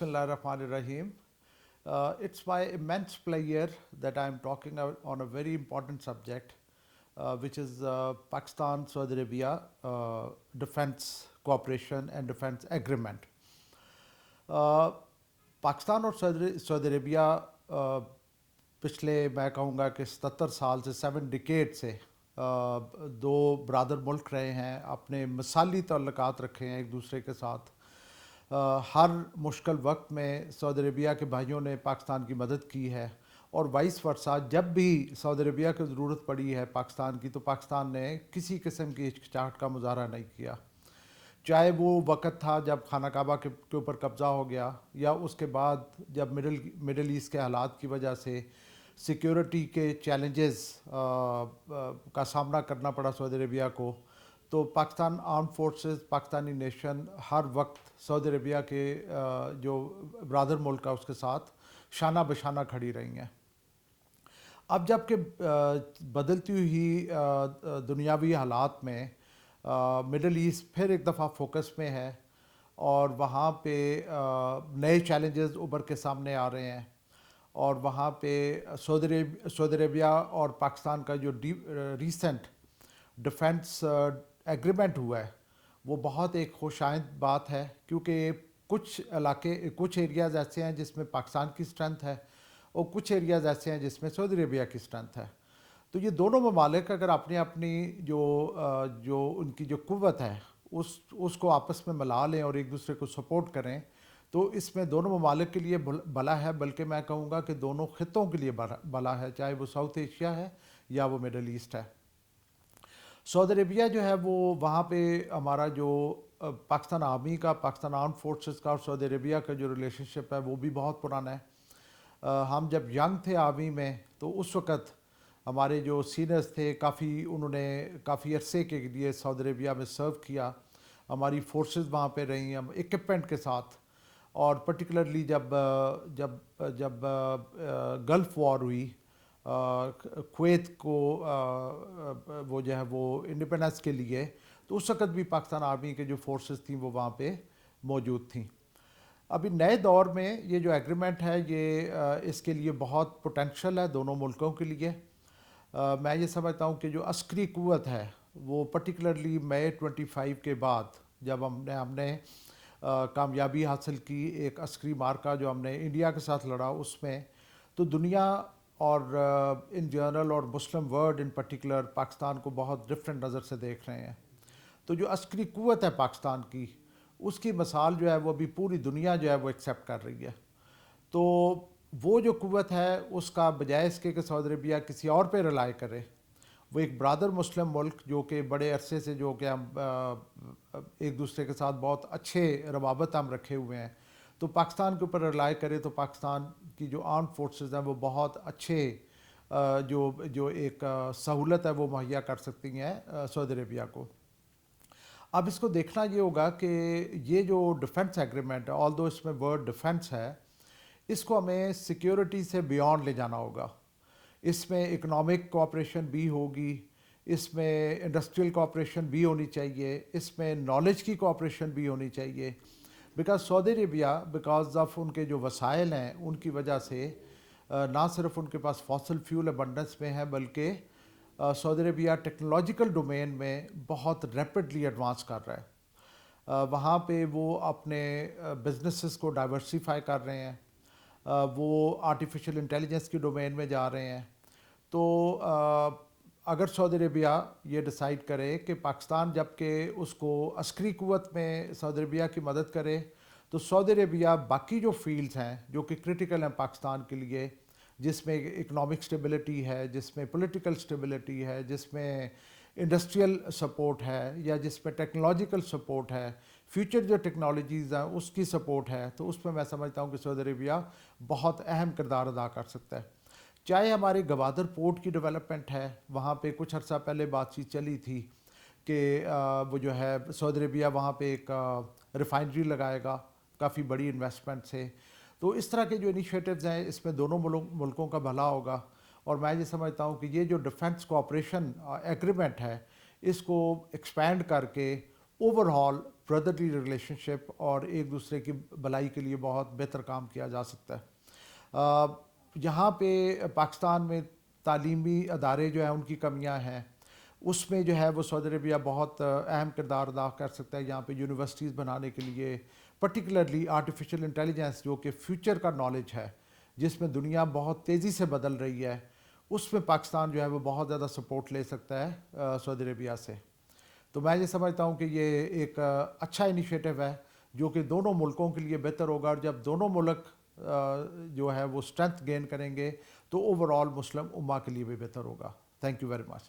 Bismillahirrahmanirrahim. It's my immense pleasure that I'm talking on a very important subject, which is Pakistan Saudi Arabia defense cooperation and defense agreement. Uh, Pakistan और Saudi Arabia पिछले मैं कहूँगा कि 77 साल से 7 decade से दो ब्रादर मुल्क रहे हैं, अपने मिसाली ताल्लुकात रखे हैं एक दूसरे के साथ। हर मुश्किल वक्त में सऊदी अरेबिया के भाइयों ने पाकिस्तान की मदद की है और वाइस वर्सा जब भी सऊदी अरेबिया की ज़रूरत पड़ी है पाकिस्तान की, तो पाकिस्तान ने किसी किस्म की हिचकिचाहट का मुजाहरा नहीं किया। चाहे वो वक़्त था जब खाना काबा के ऊपर कब्ज़ा हो गया, या उसके बाद जब मिडल ईस्ट के हालात की वजह से सिक्योरिटी के चैलेंजेस का सामना करना पड़ा सऊदी अरेबिया को, तो Pakistan arm forces, Pakistani nation हर वक्त सऊदी अरेबिया के जो ब्रादर मुल्क है उसके साथ शाना बशाना खड़ी रही हैं। अब जबकि बदलती हुई दुनियावी हालात में मिडल ईस्ट फिर एक दफ़ा फोकस में है और वहाँ पे नए चैलेंजेस उभर के सामने आ रहे हैं, और वहाँ पे सऊदी अरेबिया और पाकिस्तान का जो रीसेंट डिफेंस एग्रीमेंट हुआ है वो बहुत एक खुशाइंद बात है, क्योंकि कुछ एरियाज़ ऐसे हैं जिसमें पाकिस्तान की स्ट्रेंथ है और कुछ एरियाज़ ऐसे हैं जिसमें सऊदी अरेबिया की स्ट्रेंथ है। तो ये दोनों ममालिक अगर अपनी अपनी जो उनकी जो कुव्वत है उसको आपस में मिला लें और एक दूसरे को सपोर्ट करें, तो इसमें दोनों ममालिक के लिए भला है, बल्कि मैं कहूँगा कि दोनों खित्तों के लिए भला है, चाहे वो साउथ एशिया है या वो मिडल ईस्ट है। सऊदी अरेबिया जो है वो वहाँ पे हमारा जो पाकिस्तान आर्मी का, पाकिस्तान आर्म फोर्सेस का और सऊदी अरेबिया का जो रिलेशनशिप है वो भी बहुत पुराना है। हम जब यंग थे आर्मी में तो उस वक़्त हमारे जो सीनियर्स थे उन्होंने काफ़ी अरसे के लिए सऊदी अरेबिया में सर्व किया। हमारी फोर्सेस वहाँ पे रही हम इक्विपमेंट के साथ, और पर्टिकुलरली जब जब जब गल्फ़ वॉर हुई, कुवैत को वो जो है वो इंडिपेंडेंस के लिए, तो उस वक़्त भी पाकिस्तान आर्मी के जो फोर्सेस थी वो वहाँ पे मौजूद थी। अभी नए दौर में ये जो एग्रीमेंट है ये इसके लिए बहुत पोटेंशियल है दोनों मुल्कों के लिए। मैं ये समझता हूँ कि जो अस्करी क़ुव्वत है वो पर्टिकुलरली मई 25 के बाद जब हमने कामयाबी हासिल की एक अस्करी मार्का जो हमने इंडिया के साथ लड़ा उसमें, तो दुनिया और इन जनरल और मुस्लिम वर्ल्ड इन पर्टिकुलर पाकिस्तान को बहुत डिफरेंट नज़र से देख रहे हैं। तो जो अस्करी क़ुव्वत है पाकिस्तान की, उसकी मिसाल जो है वो अभी पूरी दुनिया जो है वो एक्सेप्ट कर रही है। तो वो जो क़ुव्वत है उसका बजाय इसके कि सऊदी अरेबिया किसी और पे रिलाई करे, वो एक ब्रादर मुस्लिम मुल्क जो कि बड़े अरसे से जो कि हम एक दूसरे के साथ बहुत अच्छे रवाबत हम रखे हुए हैं, तो पाकिस्तान के ऊपर रिलाई करे तो पाकिस्तान की जो आर्म फोर्सेस हैं वो बहुत अच्छे जो एक सहूलत है वो मुहैया कर सकती हैं सऊदी अरेबिया को। अब इसको देखना ये होगा कि ये जो डिफेंस एग्रीमेंट है, ऑल्दो इसमें वर्ड डिफेंस है, इसको हमें सिक्योरिटी से बियॉन्ड ले जाना होगा। इसमें इकोनॉमिक कोऑपरेशन भी होगी, इसमें इंडस्ट्रियल कोऑपरेशन भी होनी चाहिए, इसमें नॉलेज की कोऑपरेशन भी होनी चाहिए। Because Saudi Arabia because of उनके जो वसाइल हैं उनकी वजह से ना सिर्फ उनके पास फॉसिल फ्यूल अबंडेंस में है, बल्कि सऊदी अरेबिया टेक्नोलॉजिकल डोमेन में बहुत रैपिडली एडवांस कर रहा है। वहाँ पे वो अपने बिजनेसेस को डाइवर्सिफाई कर रहे हैं, वो आर्टिफिशियल इंटेलिजेंस की डोमेन में जा रहे हैं। तो अगर सऊदी अरेबिया ये डिसाइड करे कि पाकिस्तान जबकि उसको अस्करी क़ुव्वत में सऊदी अरेबिया की मदद करे, तो सऊदी अरेबिया बाकी जो फील्ड्स हैं जो कि क्रिटिकल हैं पाकिस्तान के लिए, जिसमें इकोनॉमिक स्टेबिलिटी है, जिसमें पॉलिटिकल स्टेबिलिटी है, जिसमें इंडस्ट्रियल सपोर्ट है, या जिसमें टेक्नोलॉजिकल सपोर्ट है, फ्यूचर जो टेक्नोलॉजीज़ हैं उसकी सपोर्ट है, तो उसमें मैं समझता हूँ कि सऊदी अरेबिया बहुत अहम किरदार अदा कर सकता है। चाहे हमारे गवादर पोर्ट की डेवलपमेंट है, वहाँ पे कुछ अर्सा पहले बातचीत चली थी कि वो जो है सऊदी अरेबिया वहाँ पे एक रिफाइनरी लगाएगा काफ़ी बड़ी इन्वेस्टमेंट से। तो इस तरह के जो इनिशिएटिव्स हैं इसमें दोनों मुल्कों का भला होगा, और मैं ये समझता हूँ कि ये जो डिफेंस कोऑपरेशन एग्रीमेंट है इसको एक्सपैंड करके ओवरऑल برادرلی ریلیشن شپ اور ایک دوسرے کی بھلائی کے لیے بہت بہتر کام کیا جا سکتا ہے. یہاں پہ پاکستان میں تعلیمی ادارے جو ہیں ان کی کمیاں ہیں, اس میں جو ہے وہ سعودی عربیہ بہت اہم کردار ادا کر سکتا ہے. یہاں پہ یونیورسٹیز بنانے کے لیے پرٹیکولرلی آرٹیفیشل انٹیلیجنس جو کہ فیوچر کا نالج ہے, جس میں دنیا بہت تیزی سے بدل رہی ہے, اس میں پاکستان جو ہے وہ بہت زیادہ سپورٹ لے سکتا ہے سعودی عربیہ سے. تو میں یہ سمجھتا ہوں کہ یہ ایک اچھا انیشیٹو ہے جو کہ دونوں ملکوں کے لیے بہتر ہوگا, اور جب دونوں ملک جو ہے وہ اسٹرینتھ گین کریں گے تو اوور آل مسلم امہ کے لیے بھی بہتر ہوگا. Thank you very much.